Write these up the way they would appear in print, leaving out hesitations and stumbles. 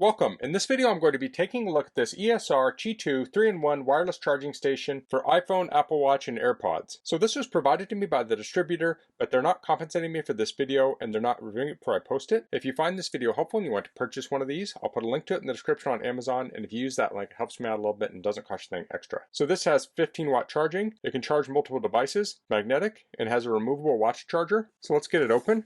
Welcome. In this video I'm going to be taking a look at this ESR Qi2 3-in-1 wireless charging station for iPhone, Apple Watch, and AirPods. So this was provided to me by the distributor, but they're not compensating me for this video and they're not reviewing it before I post it. If you find this video helpful and you want to purchase one of these, I'll put a link to it in the description on Amazon, and if you use that link, it helps me out a little bit and doesn't cost you anything extra. So this has 15-watt charging. It can charge multiple devices, magnetic, and has a removable watch charger. So let's get it open.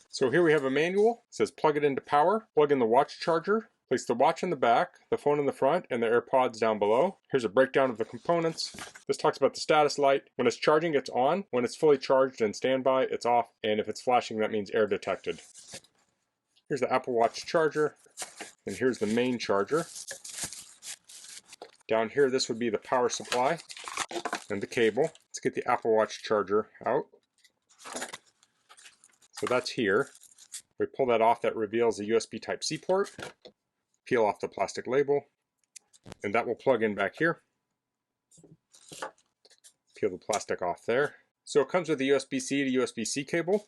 So here we have a manual. It says plug it into power, plug in the watch charger, place the watch in the back, the phone in the front, and the AirPods down below. Here's a breakdown of the components. This talks about the status light. When it's charging, it's on. When it's fully charged and standby, it's off. And if it's flashing, that means error detected. Here's the Apple Watch charger, and here's the main charger. Down here, this would be the power supply and the cable. Let's get the Apple Watch charger out. So that's here. We pull that off, that reveals the USB Type-C port. Peel off the plastic label, and that will plug in back here. Peel the plastic off there. So it comes with a USB-C to USB-C cable.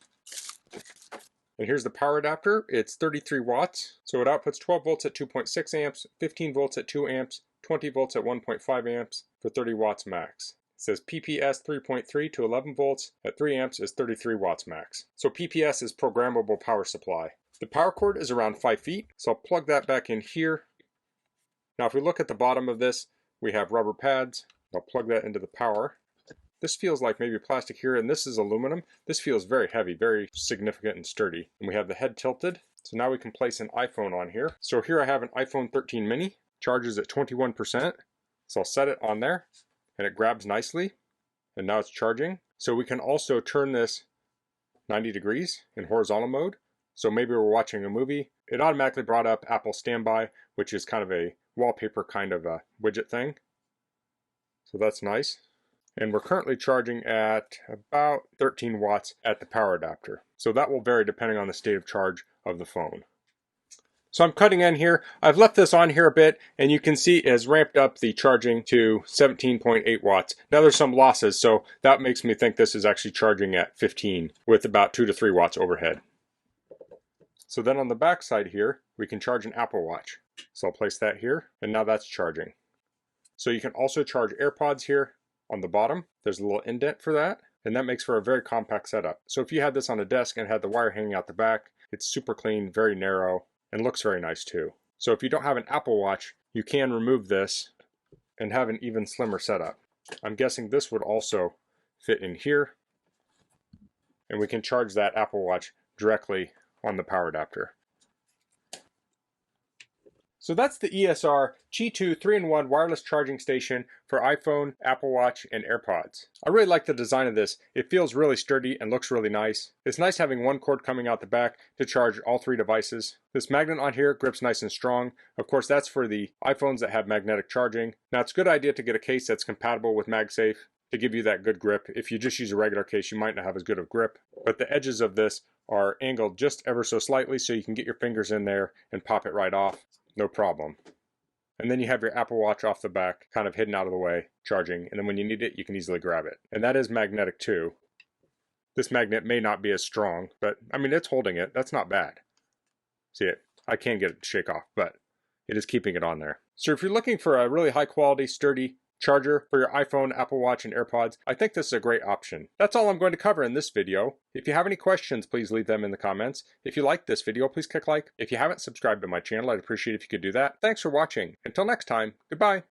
And here's the power adapter. It's 33 watts. So it outputs 12 volts at 2.6 amps, 15 volts at 2 amps, 20 volts at 1.5 amps for 30 watts max. It says PPS 3.3 to 11 volts at 3 amps is 33 watts max. So PPS is programmable power supply. The power cord is around 5 feet, so I'll plug that back in here. Now if we look at the bottom of this, we have rubber pads. I'll plug that into the power. This feels like maybe plastic here, and this is aluminum. This feels very heavy, very significant and sturdy. And we have the head tilted, so now we can place an iPhone on here. So here I have an iPhone 13 mini, charges at 21%. So I'll set it on there. And it grabs nicely, and now it's charging. So we can also turn this 90 degrees in horizontal mode. So maybe we're watching a movie. It automatically brought up Apple Standby, which is kind of a wallpaper kind of a widget thing. So that's nice. And we're currently charging at about 13 watts at the power adapter. So that will vary depending on the state of charge of the phone. So I'm cutting in here. I've left this on here a bit, and you can see it has ramped up the charging to 17.8 watts. Now there's some losses, so that makes me think this is actually charging at 15 with about 2 to 3 watts overhead. So then on the back side here, we can charge an Apple Watch. So I'll place that here, and now that's charging. So you can also charge AirPods here on the bottom. There's a little indent for that, and that makes for a very compact setup. So if you had this on a desk and had the wire hanging out the back, it's super clean, very narrow, and looks very nice too. So if you don't have an Apple Watch, you can remove this and have an even slimmer setup. I'm guessing this would also fit in here, and we can charge that Apple Watch directly on the power adapter. So that's the ESR Qi2 3-in-1 wireless charging station for iPhone, Apple Watch, and AirPods. I really like the design of this. It feels really sturdy and looks really nice. It's nice having one cord coming out the back to charge all 3 devices. This magnet on here grips nice and strong. Of course, that's for the iPhones that have magnetic charging. Now, it's a good idea to get a case that's compatible with MagSafe to give you that good grip. If you just use a regular case, you might not have as good of grip. But the edges of this are angled just ever so slightly so you can get your fingers in there and pop it right off. No problem. And then you have your Apple Watch off the back, kind of hidden out of the way, charging, and then when you need it, you can easily grab it. And that is magnetic too. This magnet may not be as strong, but I mean, it's holding it. That's not bad. See it? I can't get it to shake off, but it is keeping it on there. So if you're looking for a really high quality, sturdy charger for your iPhone, Apple Watch, and AirPods, I think this is a great option. That's all I'm going to cover in this video. If you have any questions, please leave them in the comments. If you liked this video, please click like. If you haven't subscribed to my channel, I'd appreciate it if you could do that. Thanks for watching. Until next time, goodbye.